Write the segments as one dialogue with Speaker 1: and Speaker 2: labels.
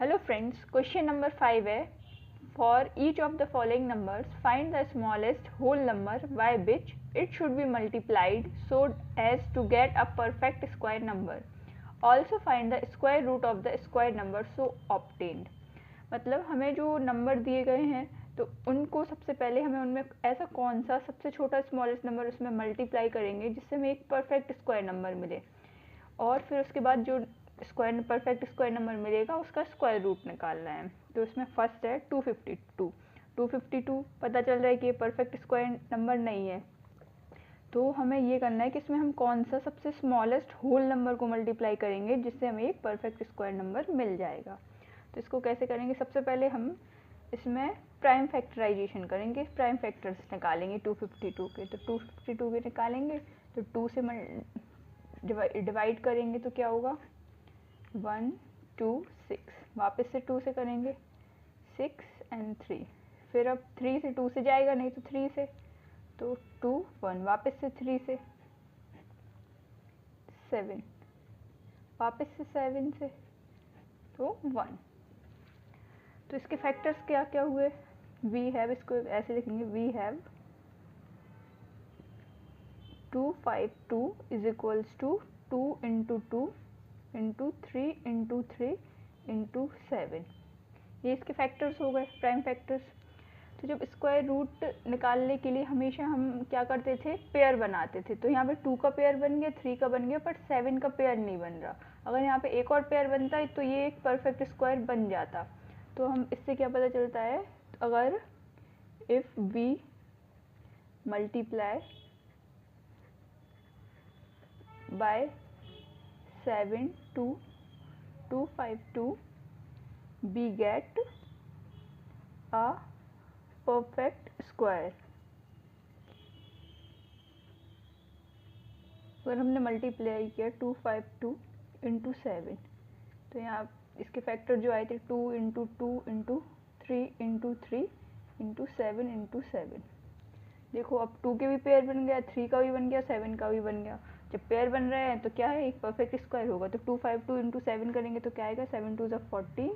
Speaker 1: Hello friends, question number 5 है। For each of the following numbers find the smallest whole number by which it should be multiplied so as to get a perfect square number. Also find the square root of the square number so obtained. मतलब हमें जो number दिए गए हैं तो उनको सबसे पहले हमें उनमें ऐसा कौन सा सबसे छोटा स्मॉलेस्ट नंबर उसमें मल्टीप्लाई करेंगे जिससे हमें एक परफेक्ट स्क्वायर नंबर मिले, और फिर उसके बाद जो स्क्वायर परफेक्ट स्क्वायर नंबर मिलेगा उसका स्क्वायर रूट निकालना है। तो इसमें फर्स्ट है 252। 252 पता चल रहा है कि ये परफेक्ट स्क्वायर नंबर नहीं है, तो हमें ये करना है कि इसमें हम कौन सा सबसे स्मॉलेस्ट होल नंबर को मल्टीप्लाई करेंगे जिससे हमें एक परफेक्ट स्क्वायर नंबर मिल जाएगा। तो इसको कैसे करेंगे, सबसे पहले हम इसमें प्राइम फैक्टराइजेशन करेंगे, प्राइम फैक्टर्स निकालेंगे 252 के। तो 252 के निकालेंगे तो 2 से डिवाइड करेंगे तो क्या होगा 1 2 6, वापस से 2 से करेंगे 6 एंड 3, फिर अब 3 से 2 से जाएगा नहीं तो 3 से, तो 2 1, वापस से 3 से 7, वापस से 7 से तो 1। तो इसके फैक्टर्स क्या क्या हुए, वी हैव, इसको ऐसे लिखेंगे we have 252 is equals to 2 into 2 into 3 into 3 into 7। ये इसके फैक्टर्स हो गए, प्राइम फैक्टर्स। तो जब स्क्वायर रूट निकालने के लिए हमेशा हम क्या करते थे, पेयर बनाते थे। तो यहाँ पे 2 का पेयर बन गया, 3 का बन गया, बट 7 का पेयर नहीं बन रहा। अगर यहाँ पे एक और पेयर बनता है तो ये एक परफेक्ट स्क्वायर बन जाता। तो हम इससे क्या पता चलता है, अगर if we multiply by 7 to 252 we get a perfect square। अगर हमने मल्टीप्लाई किया 252 इंटू 7, तो यहाँ इसके फैक्टर जो आए थे 2 into 2 into 3 into 3 into 7 into 7। देखो अब 2 के भी पेयर बन गया, 3 का भी बन गया, 7 का भी बन गया। जब पेयर बन रहे हैं तो क्या है, एक परफेक्ट स्क्वायर होगा। तो 252 इंटू 7 करेंगे तो क्या आएगा, 7 2 14,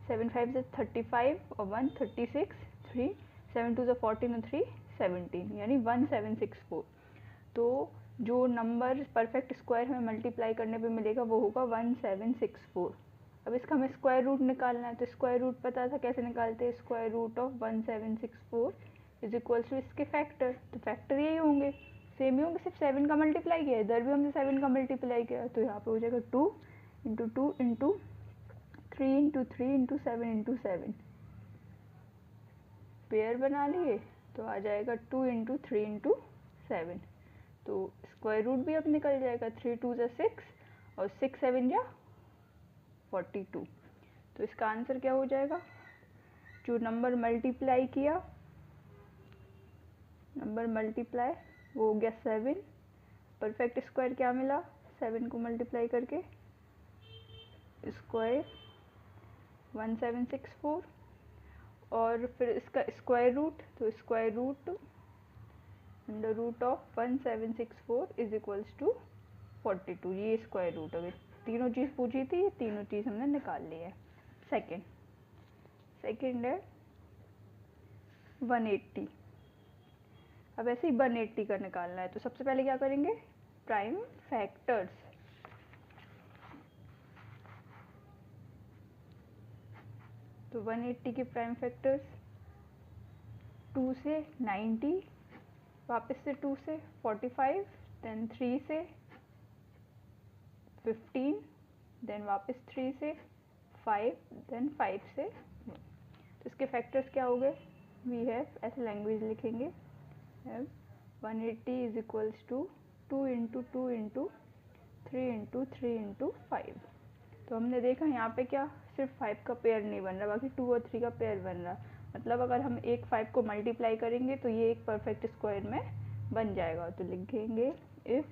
Speaker 1: 7 5 35 और 1 36, 3 7 2 14 और 3 17, यानी 1764। तो जो नंबर परफेक्ट स्क्वायर हमें मल्टीप्लाई करने पे मिलेगा वो होगा 1764। अब इसका हमें स्क्वायर रूट निकालना है, तो स्क्वायर रूट पता था कैसे निकालते हैं, square root of 1764 is equals to इसके फैक्टर। तो फैक्टर यही होंगे, सेम ही होंगे, सिर्फ 7 का मल्टीप्लाई किया है, इधर भी हमने 7 का मल्टीप्लाई किया। तो यहाँ पे हो जाएगा 2 into 2 into 3 into 3 into 7 into 7, pair बना लिए तो आ जाएगा 2 इंटू 3 इंटू 7। तो स्क्वायर रूट भी अब निकल जाएगा, 3 2 जा 6 और 6 7 जा 42। तो इसका आंसर क्या हो जाएगा, जो नंबर मल्टीप्लाई किया, नंबर मल्टीप्लाई वो हो गया 7, परफेक्ट स्क्वायर क्या मिला, 7 को मल्टीप्लाई करके स्क्वायर 1764, और फिर इसका स्क्वायर रूट, तो square root under root of 1764 is equals to 42। ये स्क्वायर रूट, अगर तीनों चीज़ पूछी थी, ये तीनों चीज़ हमने निकाल ली है। सेकंड है 180। अब ऐसे ही 180 का निकालना है, तो सबसे पहले क्या करेंगे, प्राइम फैक्टर्स। तो 180 के प्राइम फैक्टर्स 2 से 90, वापस से 2 से 45, देन 3 से 15, देन वापस 3 से 5, देन 5 से 1। तो इसके फैक्टर्स क्या हो गए, वी हैव, ऐसे लैंग्वेज लिखेंगे, have 180 is equals to 2 into 2 into 3 into 3 into 5। तो हमने देखा यहाँ पे क्या, सिर्फ 5 का पेयर नहीं बन रहा, बाकी 2 और 3 का पेयर बन रहा। मतलब अगर हम एक 5 को मल्टीप्लाई करेंगे तो ये एक परफेक्ट स्क्वायर में बन जाएगा। तो लिखेंगे if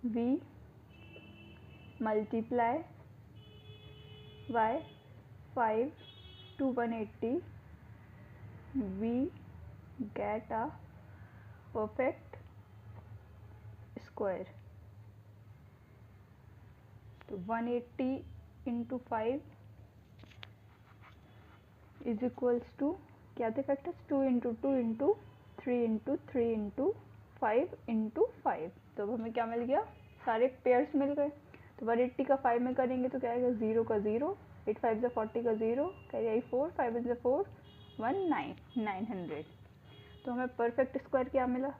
Speaker 1: we multiply by 5 to 180 we get a perfect square. तो 180 इंटू 5 इज इक्वल्स टू क्या थे factors, 2 into 2 into 3 into 3 into 5 into 5। तो अब हमें क्या मिल गया, सारे पेयर्स मिल गए। तो 180 का 5 में करेंगे तो क्या आएगा, 0 का 0, 8 5 से 40 का 0, कैरी आई 4, 5 से 4 1 9, 900। तो हमें परफेक्ट स्क्वायर क्या मिला,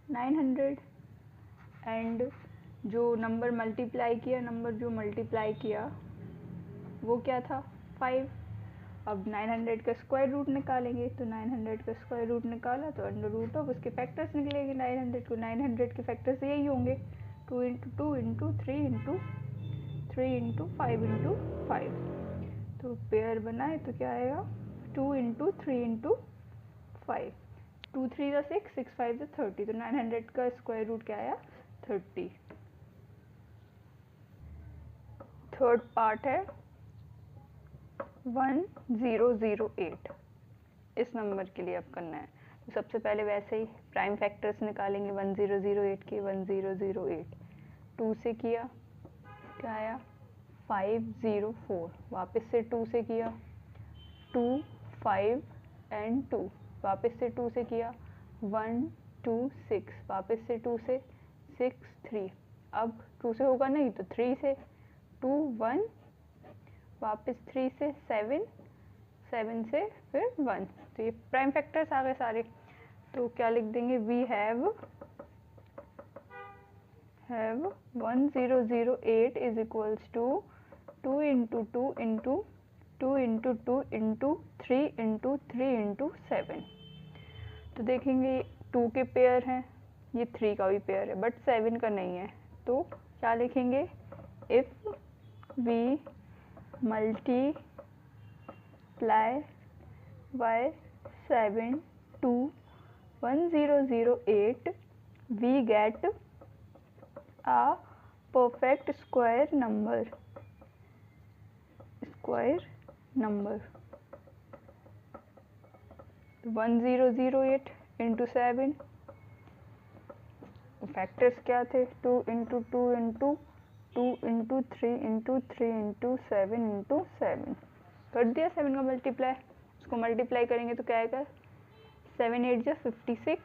Speaker 1: 900। एंड जो नंबर मल्टीप्लाई किया, नंबर जो मल्टीप्लाई किया वो क्या था, 5। अब 900 का स्क्वायर रूट निकालेंगे, तो 900 का स्क्वायर रूट निकाला तो अंडर रूट ऑफ उसके फैक्टर्स निकलेंगे 900 को। 900 के फैक्टर्स यही होंगे, 2 into 2 into 3 into 3 into 5 into 5। तो पेयर बनाए तो क्या आएगा, 2 इंटू 3 इंटू 5, 2 3 जा 6, 6 5 जा 30। तो 900 का स्क्वायर रूट क्या आया, 30। थर्ड पार्ट है 1008। इस नंबर के लिए अब करना है। तो सबसे पहले वैसे ही प्राइम फैक्टर्स निकालेंगे 1008 के। 1008 2 से किया क्या आया, 504। वापस से 2 से किया 2 5 एंड 2। वापस से 2 से किया 1 2 6। वापस से 2 से 6 3। अब 2 से होगा नहीं तो 3 से 2 1, वापस 3 से 7, 7 से फिर 1। तो ये प्राइम फैक्टर्स आ गए सारे। तो क्या लिख देंगे, we have 1008 is equals to 2 into 2 into 2 into 2 into 3 into 3 into 7। तो देखेंगे 2 के पेयर हैं, ये 3 का भी पेयर है बट 7 का नहीं है। तो क्या लिखेंगे, if we multiply by 7 to 1008 we get a perfect square number 1008 into 7। Factors क्या थे, 2 into 2 into 2 into 3 into 3 into 7 into 7। कर दिया 7 का मल्टीप्लाई। उसको मल्टीप्लाई करेंगे तो क्या आएगा, 7 8 जा 56,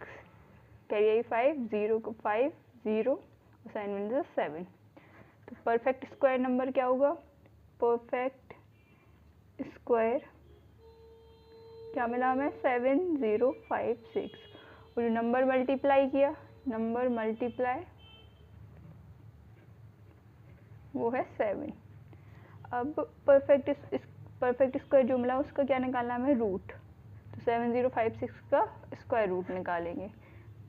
Speaker 1: कैरी आई 5, 0 को 5 0 और 7 1 जा 7। तो परफेक्ट स्क्वायर नंबर क्या होगा, परफेक्ट स्क्वायर क्या मिला हमें, 7056। और जो नंबर मल्टीप्लाई किया, नंबर मल्टीप्लाई वो है 7। अब परफेक्ट स्क्वायर जो मिला उसका क्या निकालना है हमें, रूट। तो 7056 का स्क्वायर रूट निकालेंगे।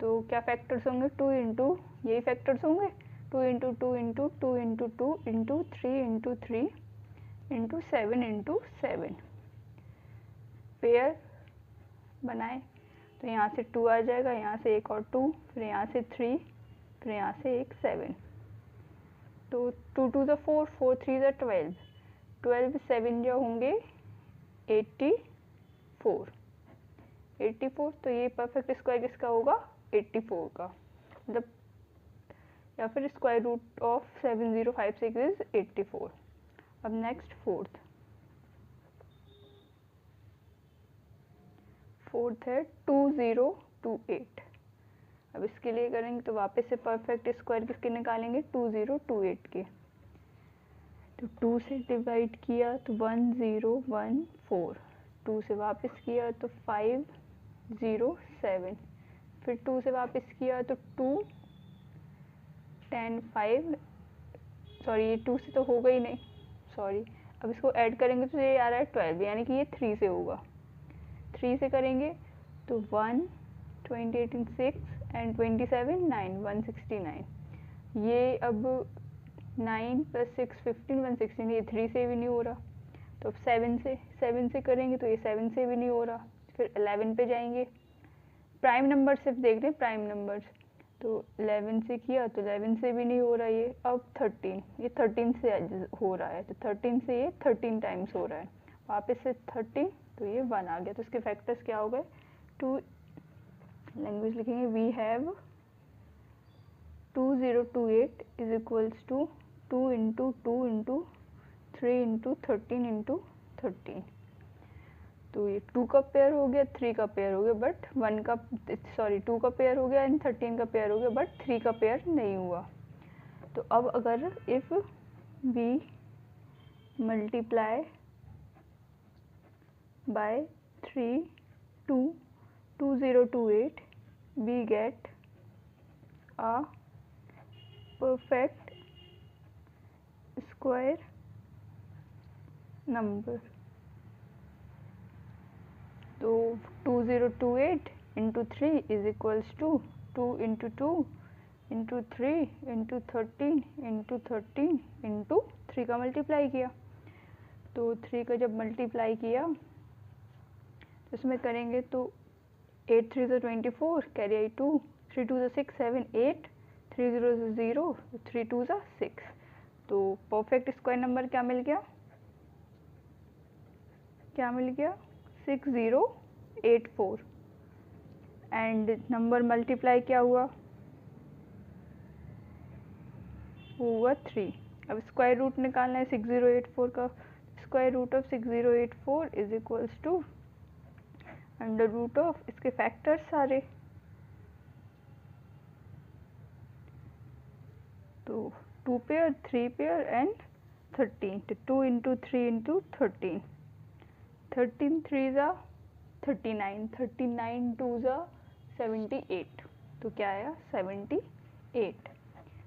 Speaker 1: तो क्या फैक्टर्स होंगे, 2 इंटू यही फैक्टर्स होंगे, 2 into 2 into 2 into 2 into 3 into 3 into 7 into 7। Pair बनाए तो यहाँ से 2 आ जाएगा, यहाँ से एक और 2, फिर यहाँ से 3, फिर यहाँ से एक 7। तो 2 2 ज़ा 4, 4 3 ज़ा 12, 12 7 जो होंगे 84। तो ये परफेक्ट स्क्वायर किसका होगा, 84 का, मतलब या फिर स्क्वायर रूट ऑफ 7056 इज 84। अब नेक्स्ट फोर्थ है 2028। अब इसके लिए करेंगे तो वापस से परफेक्ट स्क्वायर किसके निकालेंगे, 2028 के। तो 2 से डिवाइड किया तो 1014, 2 से वापस किया तो 507, फिर 2 से वापस किया तो 2 10 5, सॉरी ये 2 से तो होगा ही नहीं, सॉरी। अब इसको ऐड करेंगे तो ये आ रहा है 12, यानी कि ये 3 से होगा। 3 से करेंगे तो 1 28 6 एंड 27 9, 169। ये अब 9 + 6 15, 116, ये 3 से भी नहीं हो रहा। तो अब 7 से करेंगे तो ये 7 से भी नहीं हो रहा। फिर 11 पे जाएंगे, प्राइम नंबर सिर्फ देख रहे हैं, प्राइम नंबर्स। तो 11 से किया तो 11 से भी नहीं हो रहा ये। अब 13, ये 13 से हो रहा है, तो 13 से ये 13 टाइम्स हो रहा है। वापस से 13 तो ये 1 आ गया। तो इसके फैक्टर्स क्या हो गए, 2, लैंग्वेज लिखेंगे, we have 2028 is equals to 2 into 2 into 3 into 13 into 13। तो ये 2 का पेयर हो गया, 3 का पेयर हो गया, बट 2 का पेयर हो गया एंड 13 का पेयर हो गया, बट 3 का पेयर नहीं हुआ। तो अब अगर if we multiply by 3 2 2028 we get a perfect square number। तो 2028 into 3 is equals to 2 into 2 into 3 into 13 into 13 into 3 का मल्टीप्लाई किया। तो 3 का जब मल्टीप्लाई किया तो इसमें करेंगे तो 8 3 ज़ा 24, कैरी आई 2, 3 2 ज़ा 6 7 8, 3 0 ज़ा 0, 3 2 ज़ा 6। तो परफेक्ट स्क्वायर नंबर क्या मिल गया, 6084 एंड नंबर मल्टीप्लाई क्या हुआ, हुआ 3। अब स्क्वायर रूट निकालना है 6084 का। Square root of 6084 is equals to under root of इसके फैक्टर्स सारे, तो 2 पेयर 3 पेयर एंड 13, तो 2 इंटू 3 इंटू 13, 13 3 ज़ा 39, 39 2 ज़ा 78, तो क्या आया 78।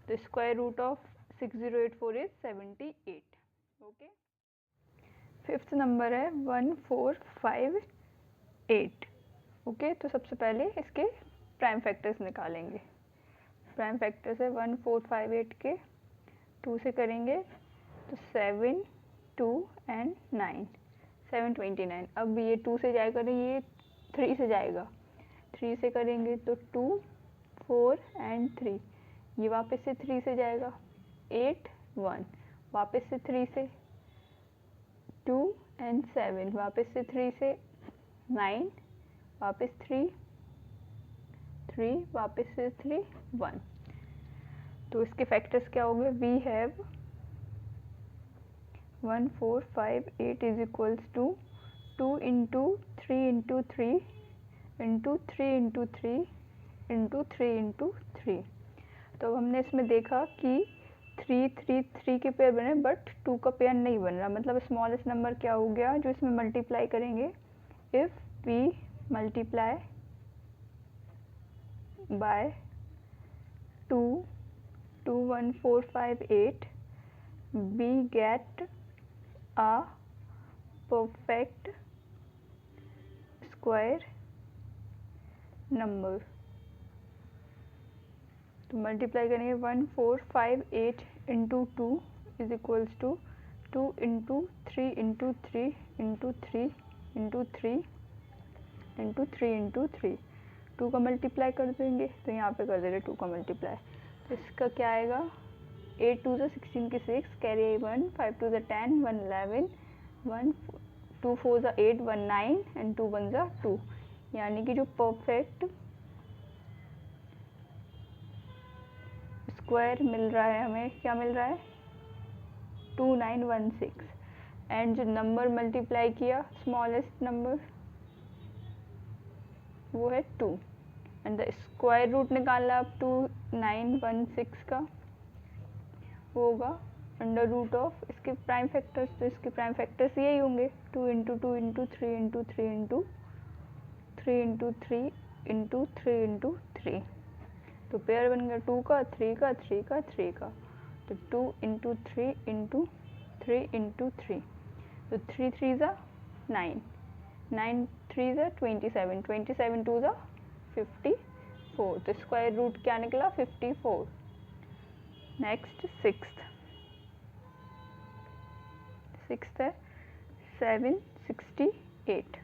Speaker 1: तो square root of 6084 is 78। Okay, fifth number है 1458। ओके, तो सबसे पहले इसके प्राइम फैक्टर्स निकालेंगे। प्राइम फैक्टर्स है 1458 के 2 से करेंगे तो 7 2 एंड 9 729। अब ये 2 से जाएगा नहीं, ये 3 से जाएगा, 3 से करेंगे तो 2 4 एंड 3, ये वापस से 3 से जाएगा, 8 1, वापस से 3 से 2 एंड 7, वापस से 3 से 9, वापस 3 3, वापस से 3 1। तो इसके फैक्टर्स क्या हो गए, we have 1458 is equals to 2 into 3 into 3 into 3 into 3 into 3 into 3। तो हमने इसमें देखा कि 3 3 3 के पेयर बने बट 2 का पेयर नहीं बन रहा, मतलब स्मॉलेस्ट नंबर क्या हो गया जो इसमें मल्टीप्लाई करेंगे। If we multiply by 2 21458 we get a perfect square number। तो मल्टीप्लाई करेंगे 1458 into 2 is equals to 2 into 3 into 3 into 3 into 3 into 3 into 3, 2 का मल्टीप्लाई कर देंगे तो यहाँ पे कर देंगे 2 का मल्टीप्लाई। तो इसका क्या आएगा, 8 2 ज़ा 16 के 6, कैरी आई 1, 5 2 ज़ा 10, 1 11, 1 2 4 ज़ा 8, 1 9 एंड 2 1 ज़ा 2, यानी कि जो परफेक्ट स्क्वायर मिल रहा है हमें, क्या मिल रहा है 2916। एंड जो नंबर मल्टीप्लाई किया स्मॉलेस्ट नंबर वो है 2 एंड द स्क्वायर रूट निकालना अब 2916 का होगा अंडर रूट ऑफ इसके प्राइम फैक्टर्स। तो इसके प्राइम फैक्टर्स यही होंगे 2 into 2 into 3 into 3 into 3 into 3 into 3 into 3। तो पेयर बन गया 2 का 3 का 3 का 3 का, तो 2 इंटू 3 इंटू 3 इंटू 3, तो 3 3 ज़ा 9, 9 3 ज़ा 27, 27 2 ज़ा 54, तो स्क्वायर रूट क्या निकला 54। नेक्स्ट सिक्स्थ है 768।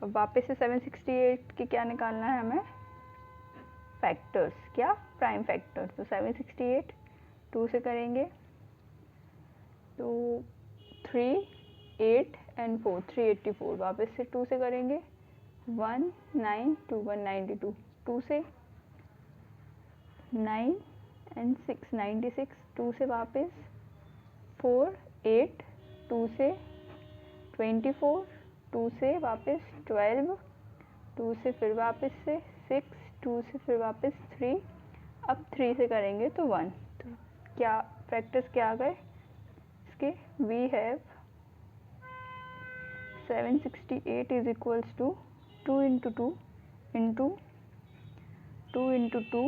Speaker 1: अब वापस से 768 की क्या निकालना है हमें, फैक्टर्स, क्या प्राइम फैक्टर्स। तो 768 2 से करेंगे तो 3 8 एंड 4 384, वापस से 2 से करेंगे 192 192, 2 से 9 एंड 6 96, 2 से वापस 4 8, 2 से 24, 2 से वापस 12, 2 से फिर वापस से 6, 2 से फिर वापस 3, अब 3 से करेंगे तो 1। तो क्या फैक्टर्स क्या आ गए इसके? We have 768 is equals to 2 into 2 into 2 into 2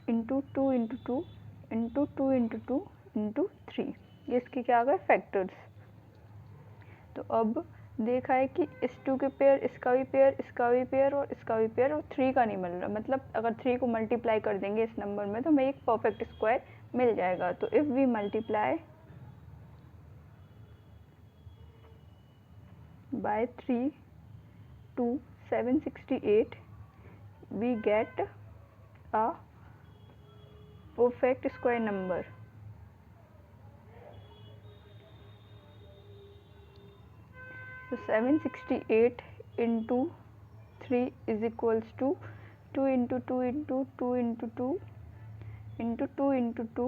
Speaker 1: into 2 into 2 into 2 into 2 into 3। ये इसके क्या आ गए? फैक्टर्स। तो अब देखा है कि इस 2 के पेयर, इसका भी पेयर, इसका भी पेयर और इसका भी पेयर, और 3 का नहीं मिल रहा। मतलब अगर 3 को मल्टीप्लाई कर देंगे इस नंबर में तो हमें एक परफेक्ट स्क्वायर मिल जाएगा। तो if we multiply by 3 to 768 we get a perfect square number. So 768 into 3 is equals to 2 into 2 into 2 into 2 into 2 into 2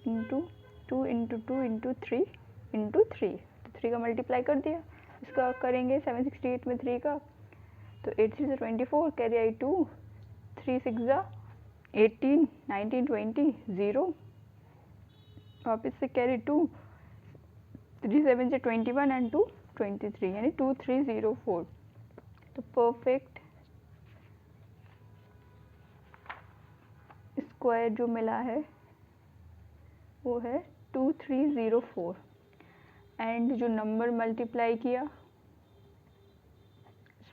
Speaker 1: into 2 into 2 into 3 into 3। तो 3 का मल्टीप्लाई कर दिया, इसका करेंगे 768 में 3 का, तो 8 3 से 24, कैरी आई 2, 3 6 जा 18, 19 20 0, वापस से कैरी 2, 3 7 से 21 एंड 2 23, यानी 2304। तो परफेक्ट स्क्वायर जो मिला है वो है 2304। एंड जो नंबर मल्टीप्लाई किया,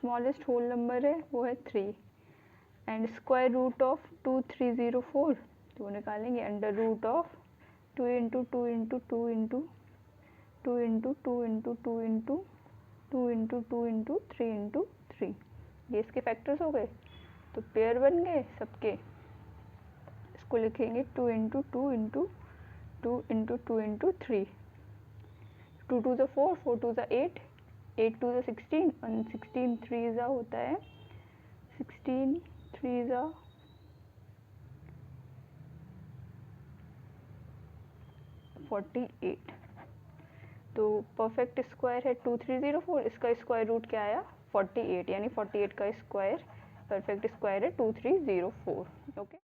Speaker 1: स्मॉलेस्ट होल नंबर है वो है 3, एंड स्क्वायर रूट ऑफ 2304, तो वो निकालेंगे under root of 2 into 2 into 2 into 2 into 2 into 2 into 2 into 2 into 3 into 3। ये इसके फैक्टर्स हो गए। तो पेयर बन गए सबके। इसको लिखेंगे 2 इंटू 2 इंटू 2 इंटू 2 इंटू 3। 2 2 ज़ा 4, 4 2 ज़ा 8, 8 2 ज़ा 16 और 16 3 ज़ा होता है 16 3 ज़ा 48। तो परफेक्ट स्क्वायर है 2304, इसका स्क्वायर रूट क्या आया? 48, यानी 48 का स्क्वायर परफेक्ट स्क्वायर है 2304। ओके।